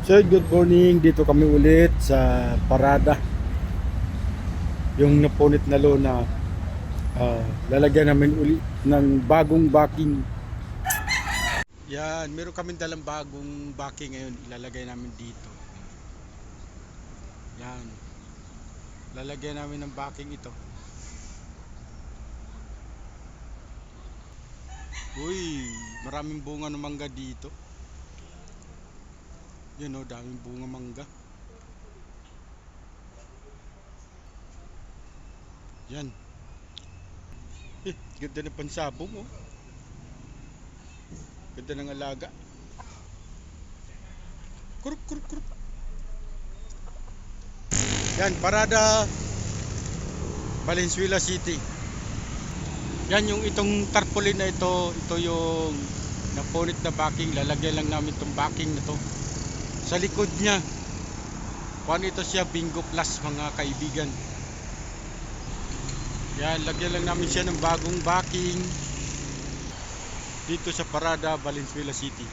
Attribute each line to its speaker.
Speaker 1: So good morning, dito kami ulit sa parada. Yung napunit na lona, lalagyan namin uli ng bagong backing. Yan, meron kaming dalang bagong backing ngayon, ilalagay namin dito. Yan, lalagyan namin ng backing ito. Uy, maraming bunga ng mangga dito. Yan o, daming bunga mangga. Yan. Ganda ng pansabong oh. Ganda ng alaga. Kuruk kuruk kuruk. Yan, parada Valenzuela City. Yan yung itong tarpaulin na ito yung napunit na backing. Lalagyan lang namin itong backing na to. Sa likod niya, kung ito siya, Bingo Plus mga kaibigan. Yan, lagyan lang namin siya ng bagong backing dito sa parada Valenzuela City.